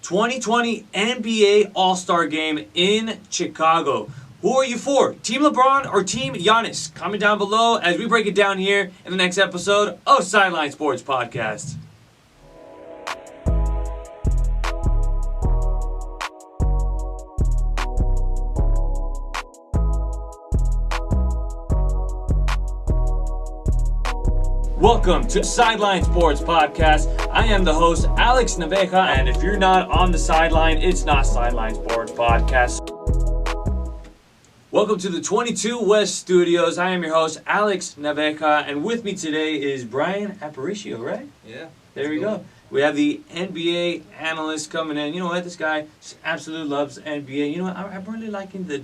2020 NBA All-Star Game in Chicago. Who are you for? Team LeBron or Team Giannis? Comment down below as we break it down here in the next episode of Sideline Sports Podcast. Welcome to Sideline Sports Podcast. I am the host, Alex Naveja, and if you're not on the sideline, it's not Sideline Sports Podcast. Welcome to the 22 West Studios. I am your host, Alex Naveja, and with me today is Bryan Aparicio, right? Yeah. There we go. We have the NBA analyst coming in. You know what? This guy just absolutely loves NBA. You know what? I'm really liking the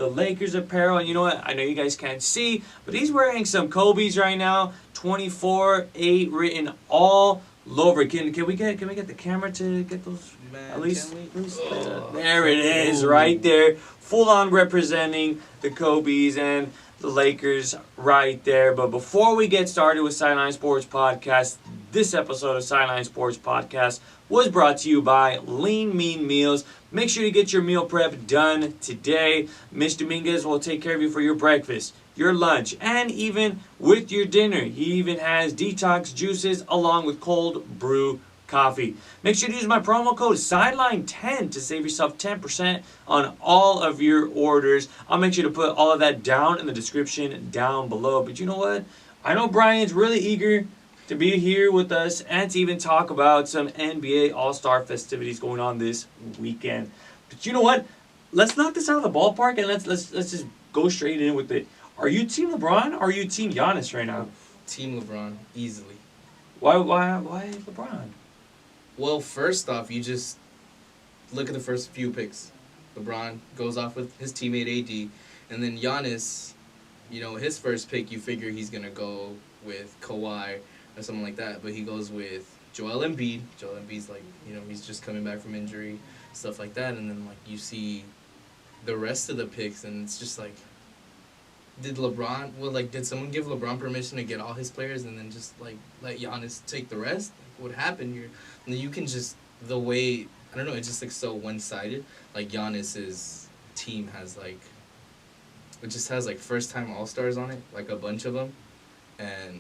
Lakers apparel. And you know what? I know you guys can't see, but he's wearing some Kobe's right now. 24-8 written all over. Can we get the camera to get those? Man, at least there it is, right there. Full on representing the Kobe's and the Lakers right there. But before we get started with Sideline Sports Podcast, this episode of Sideline Sports Podcast was brought to you by Lean Mean Meals. Make sure you get your meal prep done today. Mitch Dominguez will take care of you for your breakfast, your lunch, and even with your dinner. He even has detox juices along with cold brew coffee. Make sure to use my promo code SIDELINE10 to save yourself 10% on all of your orders. I'll make sure to put all of that down in the description down below. But you know what? I know Bryan's really eager to be here with us and to even talk about some NBA All-Star festivities going on this weekend. But you know what? Let's knock this out of the ballpark and let's just go straight in with it. Are you Team LeBron or are you Team Giannis right now? Team LeBron, easily. Why LeBron? Well, first off, you just look at the first few picks. LeBron goes off with his teammate AD, and then Giannis, you know, his first pick, you figure he's going to go with Kawhi or something like that, but he goes with Joel Embiid. Joel Embiid's like, you know, he's just coming back from injury, stuff like that, and then, like, you see the rest of the picks, and it's just like, did someone give LeBron permission to get all his players and then just, like, let Giannis take the rest? Like, what happened here? And you can just, the way, I don't know, it's just, like, so one-sided. Like, Giannis's team has, like, it just has, like, first-time All-Stars on it, like, a bunch of them. And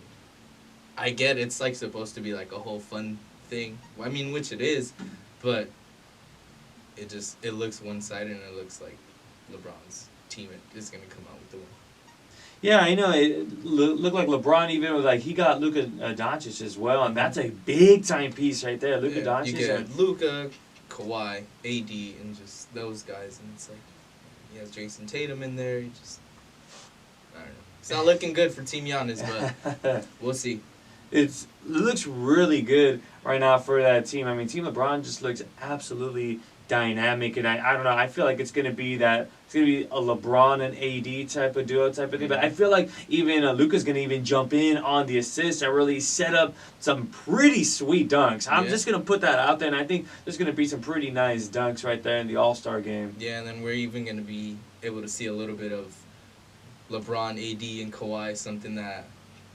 I get it's, like, supposed to be, like, a whole fun thing. I mean, which it is, but it looks one-sided and it looks like LeBron's team is going to come out with the win. Yeah, I know. It looked like LeBron even was like, he got Luka Doncic as well, and that's a big-time piece right there. Luka Doncic. You get Luka, Kawhi, AD, and just those guys, and it's like, he has Jason Tatum in there. I don't know. It's not looking good for Team Giannis, but we'll see. It looks really good right now for that team. I mean, Team LeBron just looks absolutely dynamic, and I don't know, I feel like it's going to be a LeBron and AD type of duo type of thing, but I feel like even Luka's going to even jump in on the assist and really set up some pretty sweet dunks. I'm just going to put that out there, and I think there's going to be some pretty nice dunks right there in the All-Star game. Yeah, and then we're even going to be able to see a little bit of LeBron, AD, and Kawhi, something that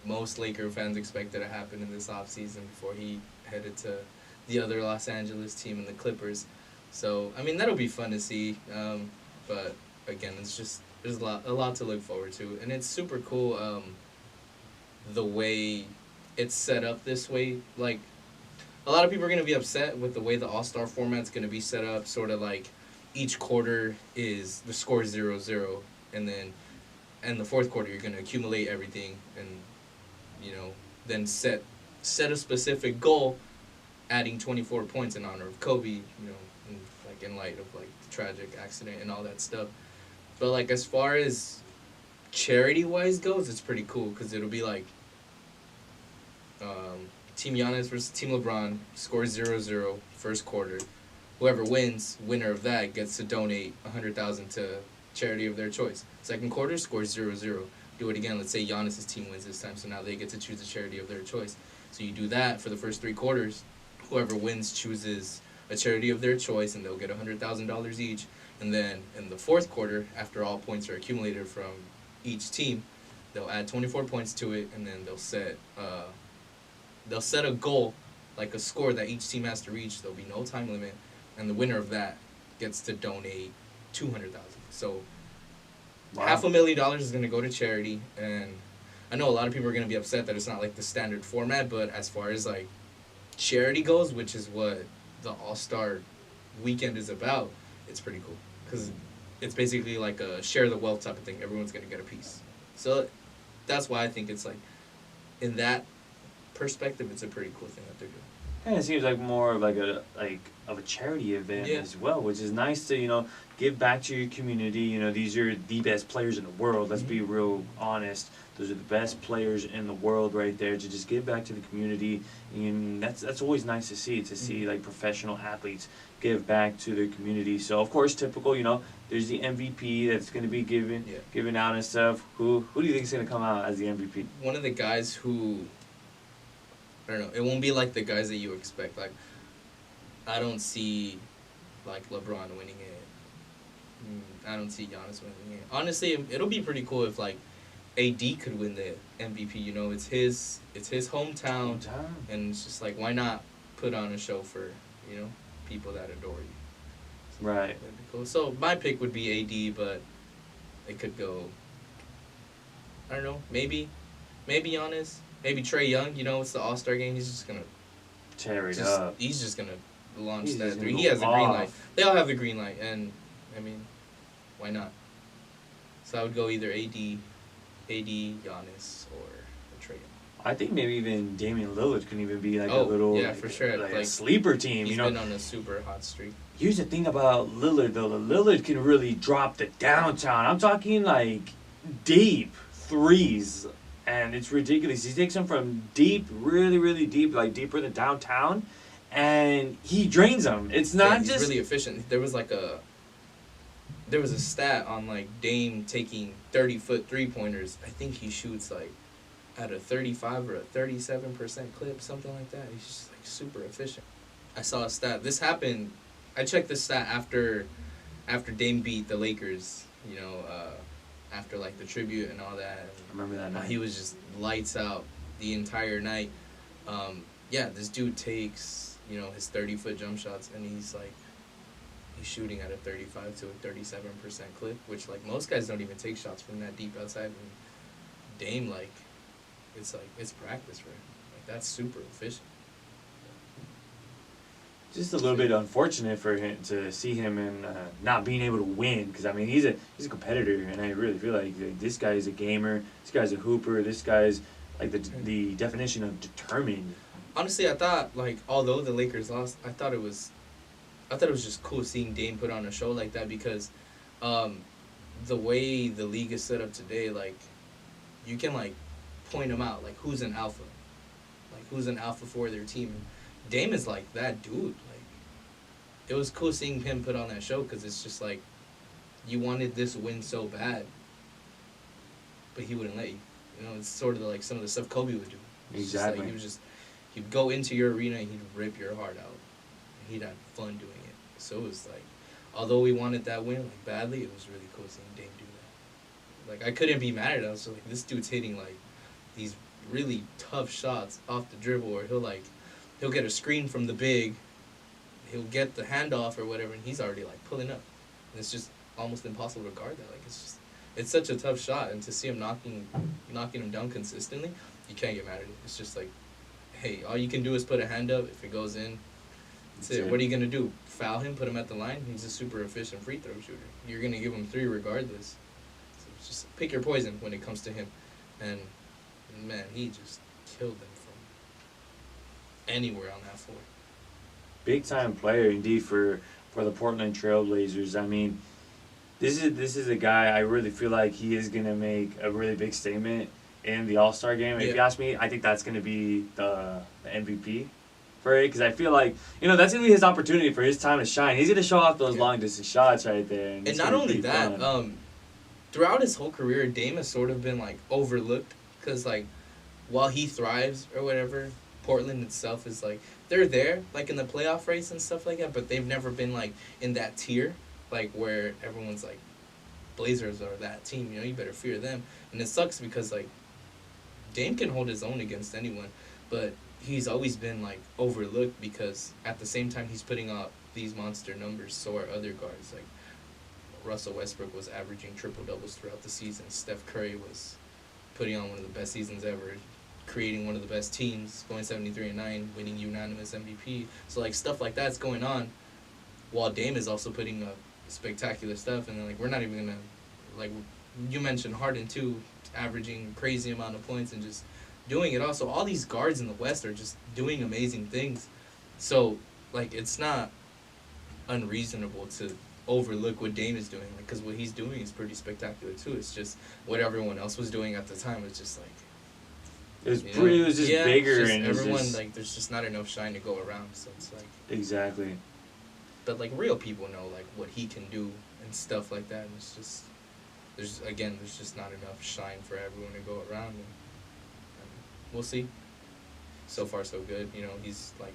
most Laker fans expected to happen in this offseason before he headed to the other Los Angeles team and the Clippers. So, I mean, that'll be fun to see, but again, it's just, there's a lot to look forward to, and it's super cool, the way it's set up this way. Like, a lot of people are going to be upset with the way the AllStar Format's going to be set up, sort of like each quarter is, the score is 0-0, and then in the fourth quarter, you're going to accumulate everything, and, you know, then set a specific goal, adding 24 points in honor of Kobe, you know, in light of, like, the tragic accident and all that stuff. But, like, as far as charity-wise goes, it's pretty cool, because it'll be, like, Team Giannis versus Team LeBron, scores 0-0, first quarter. Whoever wins, winner of that, gets to donate $100,000 to charity of their choice. Second quarter, scores 0-0. Do it again. Let's say Giannis' team wins this time, so now they get to choose a charity of their choice. So you do that for the first three quarters. Whoever wins chooses a charity of their choice, and they'll get $100,000 each. And then in the fourth quarter, after all points are accumulated from each team, they'll add 24 points to it, and then they'll set a goal, like a score that each team has to reach. There'll be no time limit, and the winner of that gets to donate $200,000. So Wow. $500,000 is going to go to charity, and I know a lot of people are going to be upset that it's not like the standard format, but as far as like charity goes, which is what the All-Star weekend is about, it's pretty cool because it's basically like a share the wealth type of thing. Everyone's going to get a piece. So that's why I think it's like, in that perspective, it's a pretty cool thing that they're doing. And it seems like more of like a charity event as well, which is nice to give back to your community. These are the best players in the world. Let's be real honest. Those are the best players in the world right there. To just give back to the community, and that's always nice to see like professional athletes give back to their community. So of course, typical. There's the MVP that's going to be given out and stuff. Who do you think is going to come out as the MVP? One of the guys who, I don't know, it won't be like the guys that you expect. Like, I don't see, like, LeBron winning it. I don't see Giannis winning it. Honestly, it'll be pretty cool if, like, AD could win the MVP. It's his hometown. And it's just like, why not put on a show for, people that adore you? So right. That'd be cool. So my pick would be AD, but it could go, I don't know, maybe Giannis. Maybe Trae Young, it's the All-Star game. He's just going to tear it up. He's just going to launch that three. He He has the green off. light. They all have the green light. And, I mean, why not? So I would go either AD, Giannis, or Trae Young. I think maybe even Damian Lillard can even be like a little for sure. like a sleeper team. He's been on a super hot streak. Here's the thing about Lillard, though. Lillard can really drop the downtown. I'm talking like deep threes. And it's ridiculous. He takes them from deep, really, really deep, like deeper than downtown, and he drains them. It's not he's just really efficient. There was a stat on like Dame taking 30-foot 3-pointers. I think he shoots like at a 35 or a 37% clip, something like that. He's just like super efficient. I saw a stat. This happened. I checked this stat after Dame beat the Lakers. After like the tribute and all that. I remember that night. He was just lights out the entire night. This dude takes, his 30-foot jump shots, and he's shooting at a 35 to a 37% clip, which like most guys don't even take shots from that deep outside. And Dame, it's practice for him. Like, that's super efficient. Just a little bit unfortunate for him to see him and not being able to win, because I mean he's a competitor, and I really feel like this guy is a gamer, this guy's a hooper, this guy's like the definition of determined. Honestly, I thought although the Lakers lost, I thought it was just cool seeing Dame put on a show like that, because the way the league is set up today, you can point them out, who's an alpha, who's an alpha for their team. And Dame is that dude. It was cool seeing him put on that show, because it's just you wanted this win so bad, but he wouldn't let you. It's sort of some of the stuff Kobe would do. Exactly. He'd go into your arena and he'd rip your heart out. And he'd have fun doing it. So it was although we wanted that win badly, it was really cool seeing Dame do that. I couldn't be mad at it. I was this dude's hitting these really tough shots off the dribble, or he'll get a screen from the big, he'll get the handoff or whatever, and he's already pulling up. And it's just almost impossible to guard that. It's such a tough shot, and to see him knocking him down consistently, you can't get mad at it. It's just hey, all you can do is put a hand up. If it goes in, that's it. What are you gonna do? Foul him? Put him at the line? He's a super efficient free throw shooter. You're gonna give him 3 regardless. So just pick your poison when it comes to him. And man, he just killed them from anywhere on that floor. Big time player indeed for the Portland Trailblazers. I mean, this is a guy I really feel like he is gonna make a really big statement in the All-Star game. If you ask me, I think that's gonna be the MVP for it, because I feel like that's gonna be his opportunity for his time to shine. He's gonna show off those long distance shots right there, and not only that, throughout his whole career, Dame has sort of been overlooked, because while he thrives or whatever, Portland itself is they're there in the playoff race and stuff like that, but they've never been in that tier where everyone's Blazers are that team, you better fear them. And it sucks because Dame can hold his own against anyone, but he's always been overlooked, because at the same time he's putting up these monster numbers, so are other guards. Like Russell Westbrook was averaging triple doubles throughout the season. Steph Curry was putting on one of the best seasons ever, creating one of the best teams, going 73-9, winning unanimous MVP. So like stuff like that's going on, while Dame is also putting up spectacular stuff. And then like we're not even gonna, like you mentioned Harden too, averaging crazy amount of points and just doing it all. So all these guards in the West are just doing amazing things. So like it's not unreasonable to overlook what Dame is doing, because what he's doing is pretty spectacular too. It's just what everyone else was doing at the time was just like it was just bigger, just and everyone just, like there's just not enough shine to go around. So it's like exactly. But like real people know like what he can do and stuff like that, and it's just there's just not enough shine for everyone to go around, and we'll see. So far so good, he's like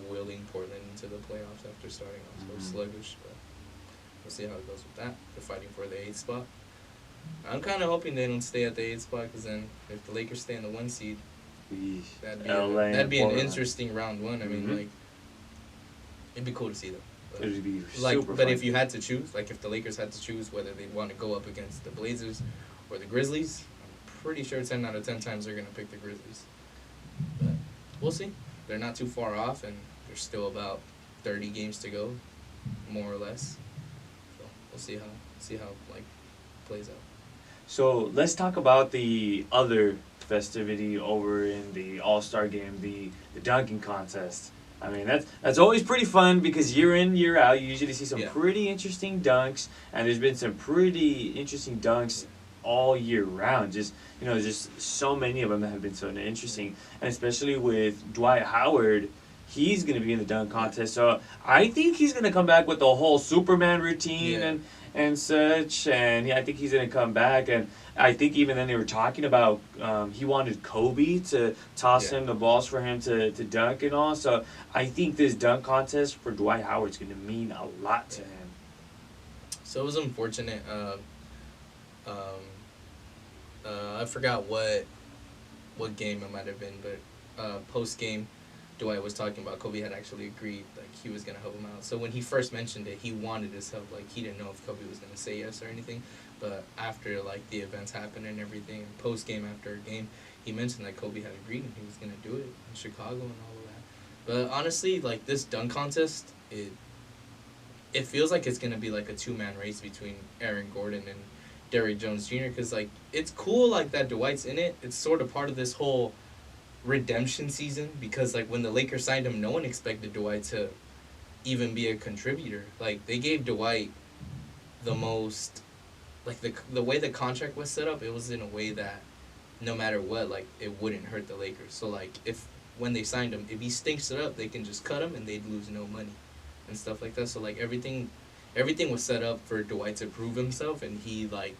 willing Portland into the playoffs after starting off so sluggish, but we'll see how it goes with that. They're fighting for the 8th spot. I'm kind of hoping they don't stay at the 8th spot, because then if the Lakers stay in the 1 seed, that'd be an interesting round 1. I mean, like, it'd be cool to see them. But, it'd be like, super but fun. if you had to choose, like if the Lakers had to choose whether they'd want to go up against the Blazers or the Grizzlies, I'm pretty sure 10 out of 10 times they're going to pick the Grizzlies. But we'll see. They're not too far off, and there's still about 30 games to go, more or less. So we'll see how like plays out. So let's talk about the other festivity over in the All-Star game, the dunking contest. I mean, that's always pretty fun, because year in, year out, you usually see some pretty interesting dunks, and there's been some pretty interesting dunks all year round. Just so many of them have been so interesting, and especially with Dwight Howard, he's going to be in the dunk contest. So I think he's going to come back with the whole Superman routine and such, and I think he's going to come back. And I think even then they were talking about he wanted Kobe to toss him the balls for him to dunk and all. So I think this dunk contest for Dwight Howard's going to mean a lot to him. So it was unfortunate. I forgot what game it might have been, but post game, Dwight was talking about Kobe had actually agreed like he was gonna help him out. So when he first mentioned it, he wanted his help. Like he didn't know if Kobe was gonna say yes or anything. But after like the events happened and everything, post game after a game, he mentioned that Kobe had agreed and he was gonna do it in Chicago and all of that. But honestly, like this dunk contest, it feels like it's gonna be like a 2-man race between Aaron Gordon and Derrick Jones Jr. Because like it's cool like that Dwight's in it. It's sort of part of this whole redemption season, because like when the Lakers signed him, no one expected Dwight to even be a contributor. Like they gave Dwight the most, like the way the contract was set up, it was in a way that no matter what, like it wouldn't hurt the Lakers. So like if when they signed him, if he stinks it up, they can just cut him and they'd lose no money and stuff like that. So like everything was set up for Dwight to prove himself, and he like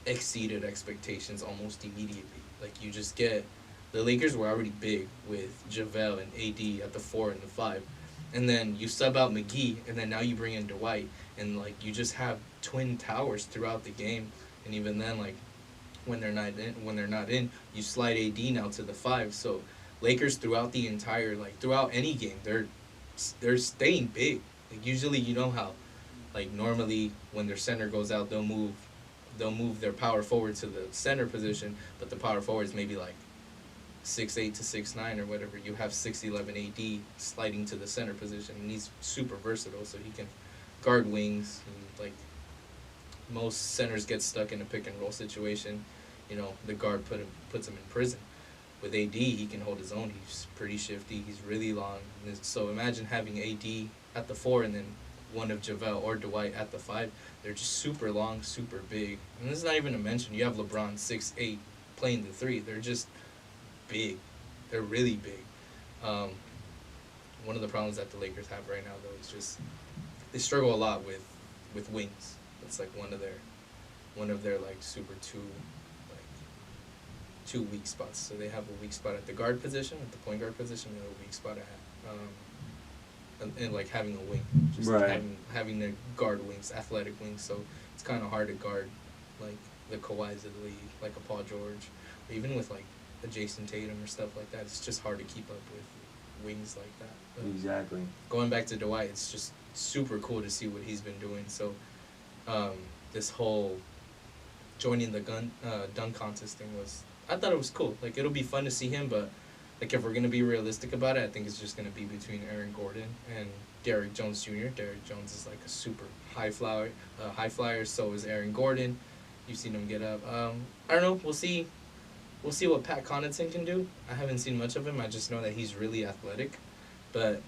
exceeded expectations almost immediately. Like you just get, the Lakers were already big with JaVale and AD at the 4 and the 5. And then you sub out McGee, and then now you bring in Dwight. And, like, you just have twin towers throughout the game. And even then, like, when they're not in, you slide AD now to the 5. So Lakers throughout the entire, like, throughout any game, they're staying big. Like, usually you know how, like, normally when their center goes out, they'll move their power forward to the center position. But the power forward is maybe, like, 6'8" to 6'9" or whatever. You have 6'11" AD sliding to the center position, and he's super versatile, so he can guard wings. And like most centers get stuck in a pick and roll situation, the guard puts him in prison. With AD, he can hold his own. He's pretty shifty. He's really long. So imagine having AD at the 4 and then one of JaVale or Dwight at the 5. They're just super long, super big. And this is not even to mention you have LeBron 6'8" playing the 3. They're just big. They're really big. One of the problems that the Lakers have right now, though, is just they struggle a lot with wings. It's like one of their like super two weak spots. So they have a weak spot at the guard position, at the point guard position, and a weak spot at and like having a wing, just having the guard wings, athletic wings. So it's kind of hard to guard like the Kawhis of the league, like a Paul George, or even with like a Jason Tatum or stuff like that. It's just hard to keep up wings like that. But Exactly. going back to Dwight, it's just super cool to see what he's been doing. So this whole joining the dunk contest thing I thought it was cool. Like, it'll be fun to see him, but like, if we're gonna be realistic about it, I think it's just gonna be between Aaron Gordon and Derrick Jones Jr. Derrick Jones is like a super high flyer. So is Aaron Gordon. You've seen him get up. I don't know. We'll see. We'll see what Pat Connaughton can do. I haven't seen much of him. I just know that he's really athletic. But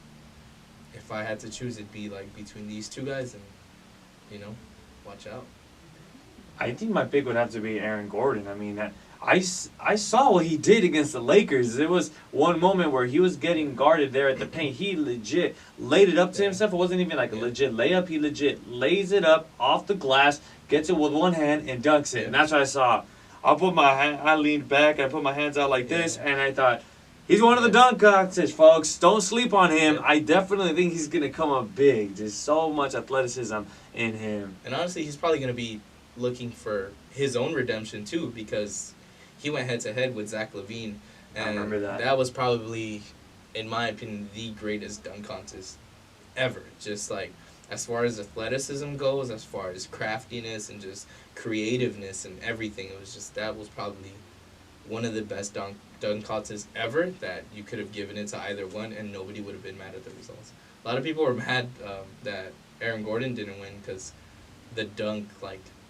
if I had to choose, it'd be like between these two guys, and watch out. I think my pick would have to be Aaron Gordon. I mean, I saw what he did against the Lakers. There was one moment where he was getting guarded there at the paint. He legit laid it up to himself. It wasn't even like a legit layup. He legit lays it up off the glass, gets it with one hand, and dunks it. And that's what I saw. I leaned back. I put my hands out like this, and I thought, he's one of the dunk contests, folks. Don't sleep on him. I definitely think he's going to come up big. There's so much athleticism in him. And honestly, he's probably going to be looking for his own redemption, too, because he went head-to-head with Zach LaVine. And I remember that. That was probably, in my opinion, the greatest dunk contest ever. Just, like, as far as athleticism goes, as far as craftiness and just creativeness and everything, that was probably one of the best dunk contests ever, that you could have given it to either one and nobody would have been mad at the results. A lot of people were mad that Aaron Gordon didn't win because the dunk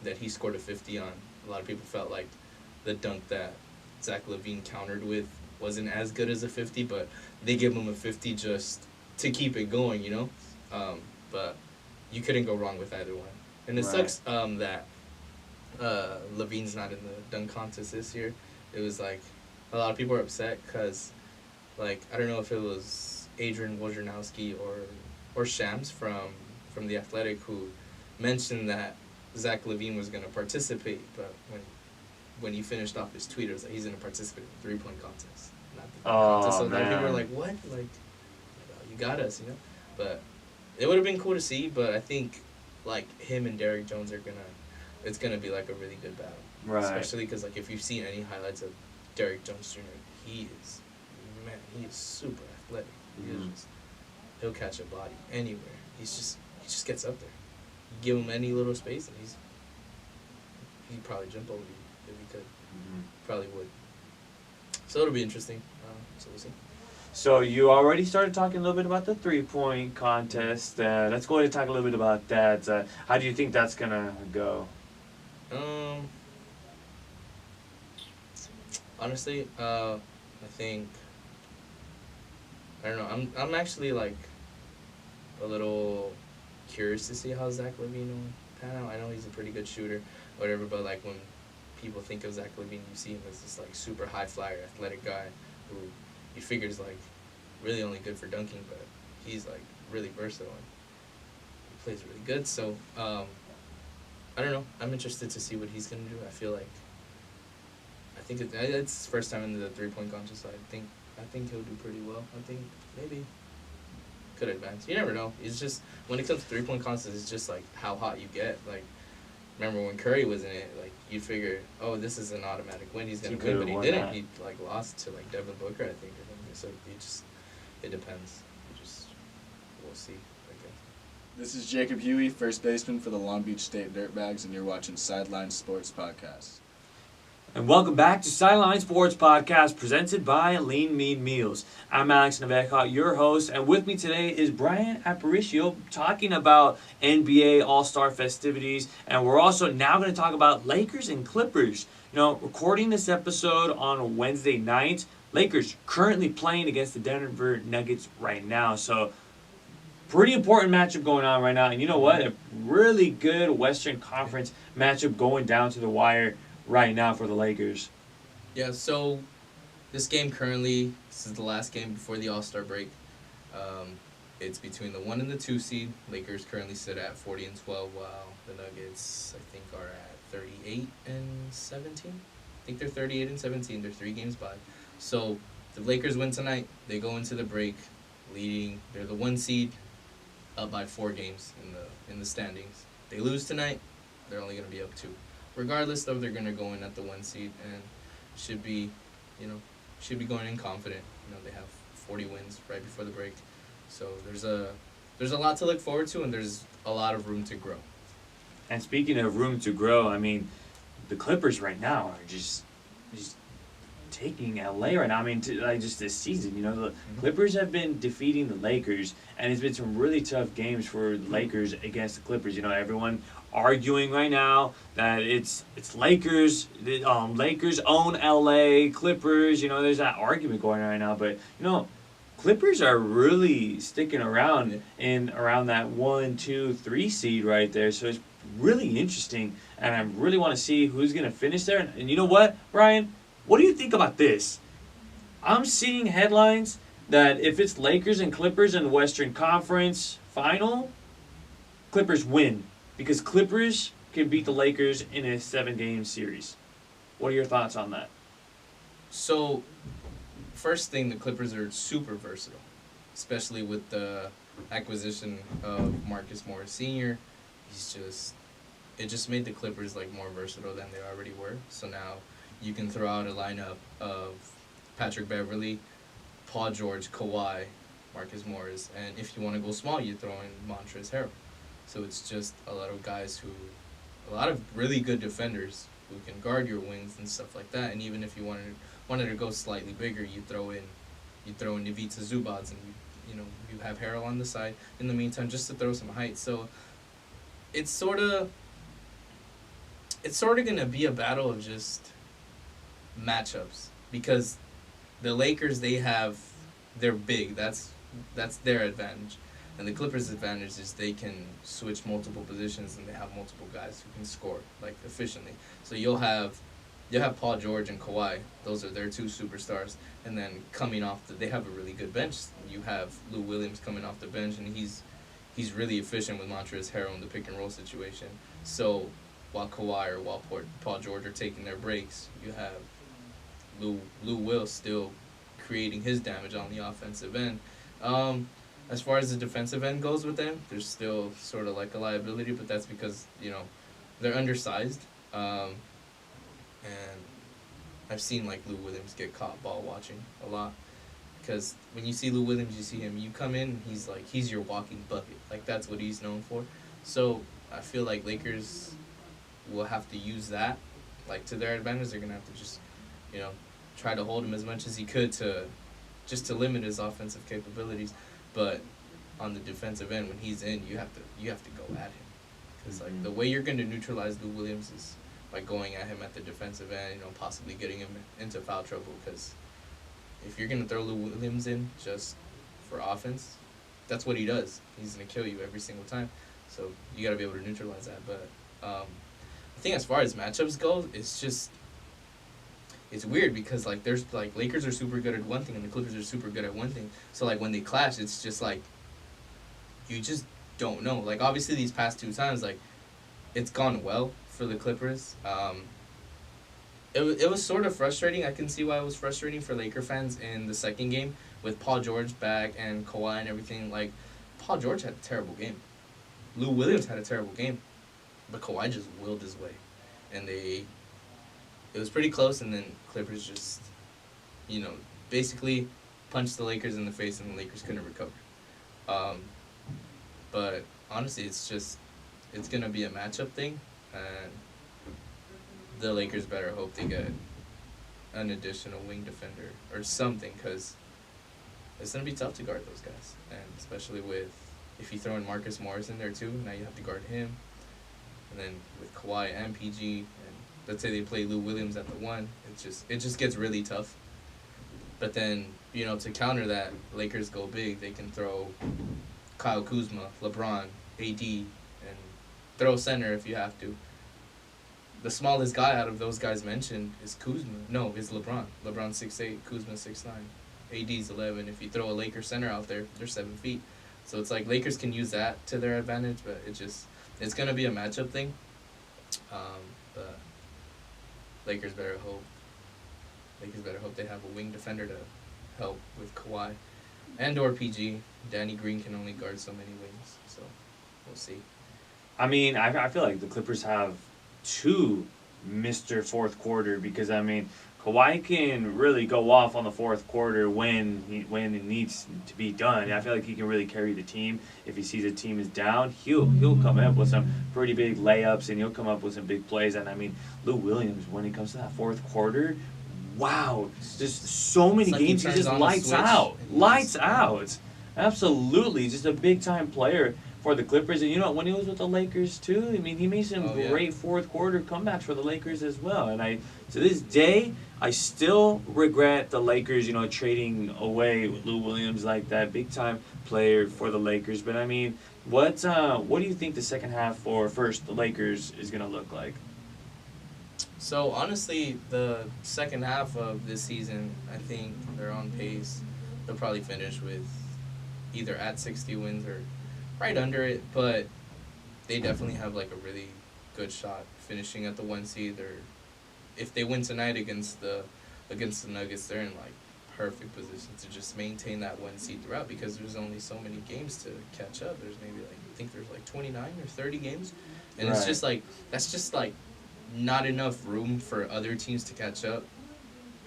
that he scored a 50 on, a lot of people felt like the dunk that Zach LaVine countered with wasn't as good as a 50, but they give him a 50 just to keep it going, but you couldn't go wrong with either one. And it sucks that LaVine's not in the dunk contest this year. It was like a lot of people are upset because, like, I don't know if it was Adrian Wojnarowski or Shams from The Athletic who mentioned that Zach LaVine was going to participate, but when he finished off his tweet, it was like he's going to participate in the 3-point contest, not the contest. So then people were like, what? Like, you got us, But it would have been cool to see, but I think, like, him and Derrick Jones it's going to be, like, a really good battle. Right. Especially because, like, if you've seen any highlights of Derrick Jones Jr., he is super athletic. He'll catch a body anywhere. He just gets up there. You give him any little space, and he'd probably jump over you if he could. Probably would. So it'll be interesting. So we'll see. So you already started talking a little bit about the 3-point contest. Let's go ahead and talk a little bit about that. How do you think that's gonna go? Honestly, I think, I don't know. I'm actually, like, a little curious to see how Zach LaVine will pan out. I know he's a pretty good shooter, whatever, but, like, when people think of Zach LaVine, you see him as this, like, super high flyer, athletic guy who you figure is, like, really only good for dunking, but he's, like, really versatile and he plays really good. So, I don't know. I'm interested to see what he's going to do. I feel like it's his first time in the 3-point contest, so I think he'll do pretty well. I think maybe could advance. You never know. It's just, when it comes to 3-point contests, it's just, like, how hot you get. Like, remember when Curry was in it, like, you figure, oh, this is an automatic win. He's going to win, but he didn't. He, like, lost to, like, Devin Booker, I think, or something. So it depends. We'll see, I guess. This is Jacob Huey, first baseman for the Long Beach State Dirtbags, and you're watching Sideline Sports Podcast. And welcome back to Sideline Sports Podcast, presented by Lean Mean Meals. I'm Alex Naveja, your host, and with me today is Bryan Aparicio, talking about NBA All-Star festivities, and we're also now going to talk about Lakers and Clippers. Recording this episode on Wednesday night, Lakers currently playing against the Denver Nuggets right now, so pretty important matchup going on right now, and you know what? A really good Western Conference matchup going down to the wire right now for the Lakers. Yeah, so this game currently, this is the last game before the All-Star break. It's between the 1 and the 2 seed. Lakers currently sit at 40-12, while the Nuggets, I think, are at 38-17. I think they're 38-17. They're 3 games by. So the Lakers win tonight. They go into the break leading. They're the 1 seed, up by 4 games in the standings. They lose tonight, they're only going to be up 2. Regardless, though, they're going to go in at the 1 seed and should be going in confident. They have 40 wins right before the break. So there's a lot to look forward to, and there's a lot of room to grow. And speaking of room to grow, I mean, the Clippers right now are just taking LA right now. I mean, just this season, the Clippers have been defeating the Lakers, and it's been some really tough games for the Lakers against the Clippers. everyone arguing right now that it's Lakers, Lakers own LA, Clippers. There's that argument going on right now, but Clippers are really sticking around in around that 1, 2, 3 seed right there. So it's really interesting, and I really want to see who's gonna finish there. And you know what, Brian? What do you think about this? I'm seeing headlines that if it's Lakers and Clippers in the Western Conference final, Clippers win because Clippers can beat the Lakers in a 7-game series. What are your thoughts on that? So, first thing, the Clippers are super versatile, especially with the acquisition of Marcus Morris Sr. It just made the Clippers more versatile than they already were. So now you can throw out a lineup of Patrick Beverley, Paul George, Kawhi, Marcus Morris, and if you want to go small, you throw in Montrezl Harrell. So it's just a lot of really good defenders who can guard your wings and stuff like that. And even if you wanted to go slightly bigger, you throw in Ivica Zubac, and you have Harrell on the side in the meantime just to throw some height. So it's sort of gonna be a battle of just matchups, because the Lakers, they're big. That's their advantage. And the Clippers' advantage is they can switch multiple positions and they have multiple guys who can score efficiently. So you'll have Paul George and Kawhi. Those are their 2 superstars. And then coming off they have a really good bench. You have Lou Williams coming off the bench, and he's really efficient with Montrezl Harrell in the pick and roll situation. So while Kawhi or while Paul George are taking their breaks, you have Lou Will still creating his damage on the offensive end. As far as the defensive end goes with them, there's still sort of a liability, but that's because, they're undersized. And I've seen Lou Williams get caught ball watching a lot. Because when you see Lou Williams, you see him, you come in, he's your walking bucket. That's what he's known for. So I feel like Lakers will have to use that to their advantage. They're going to have to just, try to hold him as much as he could to limit his offensive capabilities. But on the defensive end, when he's in, you have to go at him. Because the way you're going to neutralize Lou Williams is by going at him at the defensive end, possibly getting him into foul trouble. Because if you're going to throw Lou Williams in just for offense, that's what he does. He's going to kill you every single time. So you got to be able to neutralize that. But I think as far as matchups go, it's weird because there's Lakers are super good at one thing and the Clippers are super good at one thing. So when they clash, it's just you just don't know. Obviously these past 2 times, it's gone well for the Clippers. It was sort of frustrating. I can see why it was frustrating for Laker fans in the second game with Paul George back and Kawhi and everything. Paul George had a terrible game. Lou Williams had a terrible game, but Kawhi just willed his way, and it was pretty close, and then Clippers just, basically punched the Lakers in the face, and the Lakers couldn't recover. But honestly, it's going to be a matchup thing, and the Lakers better hope they get an additional wing defender or something, because it's going to be tough to guard those guys, and especially if you throw in Marcus Morris in there too, now you have to guard him, and then with Kawhi and PG, and let's say they play Lou Williams at the 1, it just gets really tough. But then, to counter that, Lakers go big. They can throw Kyle Kuzma, LeBron, AD, and throw center if you have to. The smallest guy out of those guys mentioned is Kuzma. No, is LeBron. LeBron's 6'8", Kuzma 6'9". AD's 11. If you throw a Lakers center out there, they're 7 feet. So it's Lakers can use that to their advantage, but it's going to be a matchup thing. But Lakers better hope they have a wing defender to help with Kawhi and or PG. Danny Green can only guard so many wings, so we'll see. I mean, I feel like the Clippers have 2 Mr. Fourth Quarter because, Kawhi can really go off on the fourth quarter when it needs to be done. I feel like he can really carry the team. If he sees a team is down, he'll come up with some pretty big layups and he'll come up with some big plays. And I mean, Lou Williams, when it comes to that fourth quarter, wow, just so many like games he he just turns on a lights switch out, and he lights just- out. Absolutely, just a big time player for the Clippers. And you know, when he was with the Lakers too, I mean, he made some Oh, yeah. great fourth quarter comebacks for the Lakers as well. And to this day, I still regret the Lakers, trading away Lou Williams like that, big time player for the Lakers. But I mean, what do you think the second half for the Lakers is gonna look like? So honestly, the second half of this season, I think they're on pace. They'll probably finish with either at 60 wins or right under it, but they definitely have like a really good shot finishing at the 1 seed. Or if they win tonight against the Nuggets, they're in like perfect position to just maintain that 1 seed throughout, because there's only so many games to catch up. There's maybe I think there's like 29 or 30 games, and it's Right. just like that's just like not enough room for other teams to catch up,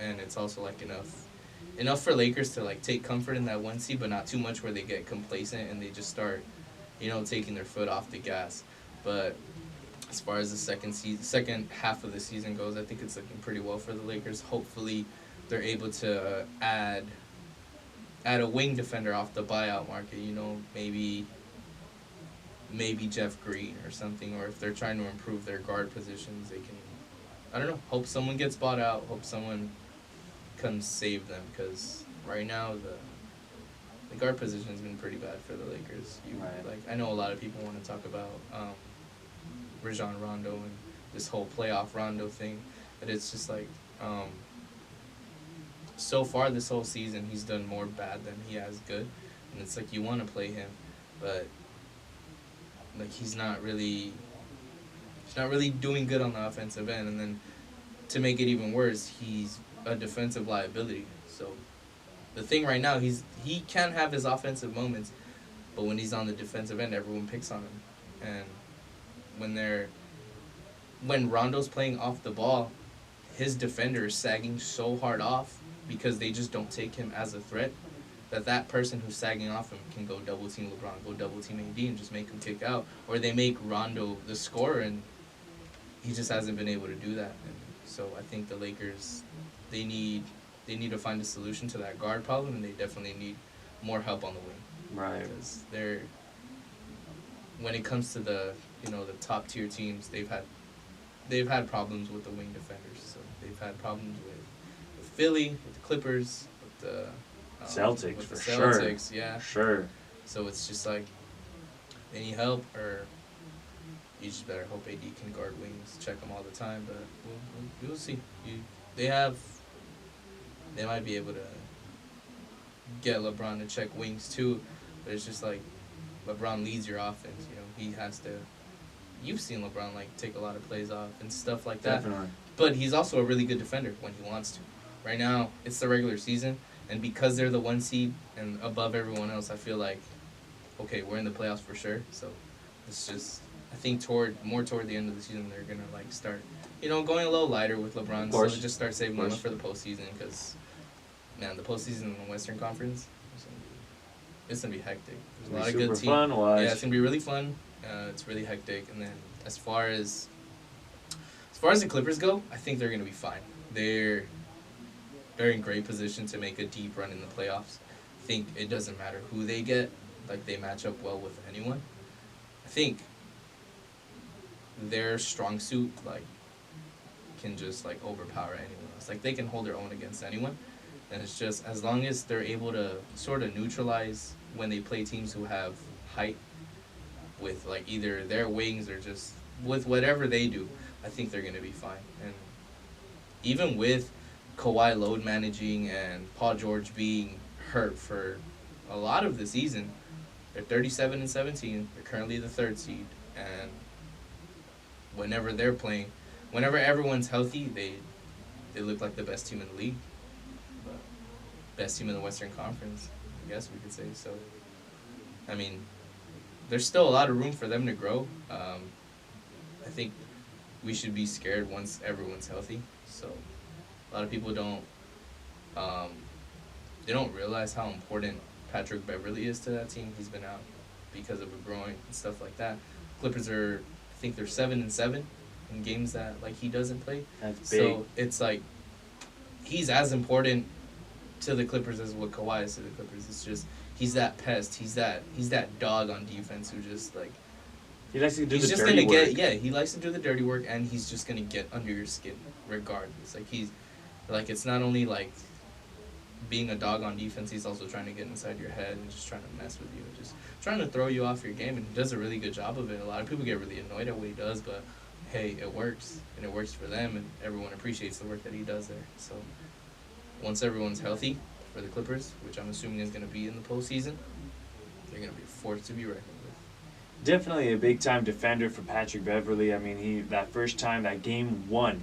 and it's also like enough for Lakers to like take comfort in that 1 seed, but not too much where they get complacent and they just start, taking their foot off the gas. But as far as the second half of the season goes, I think it's looking pretty well for the Lakers. Hopefully, they're able to add a wing defender off the buyout market. Maybe Jeff Green or something, or if they're trying to improve their guard positions, they can, I don't know, hope someone gets bought out, hope someone comes save them, because right now the guard position has been pretty bad for the Lakers. Right. I know a lot of people want to talk about Rajon Rondo and this whole playoff Rondo thing, but it's just like so far this whole season he's done more bad than he has good, and it's like you want to play him, but like he's not really doing good on the offensive end, and then to make it even worse, he's a defensive liability. So the thing right now, he can have his offensive moments, but when he's on the defensive end, everyone picks on him. And when Rondo's playing off the ball, his defender is sagging so hard off because they just don't take him as a threat, that person who's sagging off him can go double team LeBron, go double team AD, and just make him kick out. Or they make Rondo the scorer, and he just hasn't been able to do that. And so I think the Lakers, they need to find a solution to that guard problem, and they definitely need more help on the wing. Right. Because when it comes to the top tier teams, they've had problems with the wing defenders. So they've had problems with Philly, with the Clippers, with the Celtics, with for the sure. Celtics, yeah. Sure. So it's just like they need help, or you just better hope AD can guard wings, check them all the time. But we'll see. They might be able to get LeBron to check wings too, but it's just like LeBron leads your offense. He has to. You've seen LeBron take a lot of plays off and stuff like that. Definitely. But he's also a really good defender when he wants to. Right now, it's the regular season, and because they're the 1 seed and above everyone else, I feel like, okay, we're in the playoffs for sure. So it's just, I think toward the end of the season, they're gonna start, going a little lighter with LeBron. So just start saving money for the postseason, because, man, the postseason in the Western Conference, it's gonna be hectic. There's a lot of good teams. Fun, yeah, it's gonna be really fun. It's really hectic, and then as far as the Clippers go, I think they're gonna be fine. They're in great position to make a deep run in the playoffs. I think it doesn't matter who they get; they match up well with anyone. I think their strong suit can just overpower anyone else. They can hold their own against anyone, and it's just as long as they're able to sort of neutralize when they play teams who have height with either their wings or just with whatever they do, I think they're gonna be fine. And even with Kawhi load managing and Paul George being hurt for a lot of the season, they're 37-17. They're currently the 3rd seed, and whenever they're playing, whenever everyone's healthy, they look like the best team in the league, best team in the Western Conference, I guess we could say. So, I mean, there's still a lot of room for them to grow. I think we should be scared once everyone's healthy. So A lot of people they don't realize how important Patrick Beverley is to that team. He's been out because of a groin and stuff like that. Clippers I think they're 7-7 in games that he doesn't play. That's big. So it's he's as important to the Clippers as what Kawhi is to the Clippers. It's just he's that pest. He's that dog on defense who just he likes to do he's the just dirty gonna work. he likes to do the dirty work, and he's just gonna get under your skin regardless. It's not only being a dog on defense, he's also trying to get inside your head and just trying to mess with you and just trying to throw you off your game, and he does a really good job of it. A lot of people get really annoyed at what he does, but hey, it works, and it works for them, and everyone appreciates the work that he does there. So once everyone's healthy for the Clippers, which I'm assuming is going to be in the postseason, they're going to be forced to be reckoned with. Definitely a big-time defender for Patrick Beverley. I mean, that first time, that game one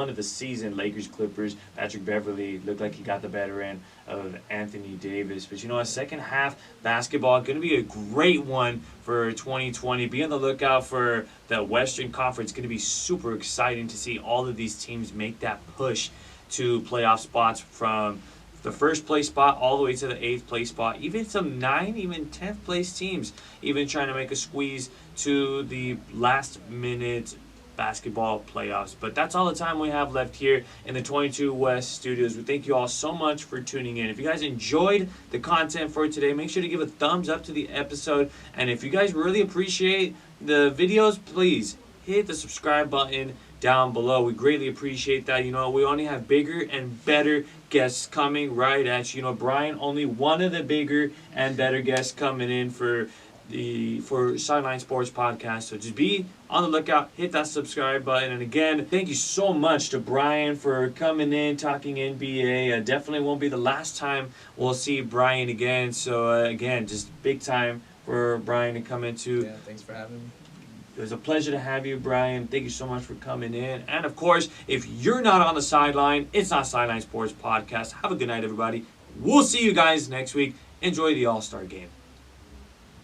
of the season, Lakers-Clippers, Patrick Beverley looked like he got the better end of Anthony Davis. But, a second half basketball, going to be a great one for 2020. Be on the lookout for the Western Conference. It's going to be super exciting to see all of these teams make that push to playoff spots from the first place spot all the way to the 8th place spot. Even some 9th, even 10th place teams even trying to make a squeeze to the last minute basketball playoffs. But that's all the time we have left here in the 22 West studios. We thank you all so much for tuning in. If you guys enjoyed the content for today, make sure to give a thumbs up to the episode. And if you guys really appreciate the videos, please hit the subscribe button down below. We greatly appreciate that. We only have bigger and better guests coming right at you. Bryan, only one of the bigger and better guests coming in for Sideline Sports Podcast. So just be on the lookout, hit that subscribe button. And again, thank you so much to Bryan for coming in, talking NBA. Definitely won't be the last time we'll see Bryan again. So again, just big time for Bryan to come into. Yeah, thanks for having me. It was a pleasure to have you, Bryan. Thank you so much for coming in. And, of course, if you're not on the sideline, it's not Sideline Sports Podcast. Have a good night, everybody. We'll see you guys next week. Enjoy the All-Star game.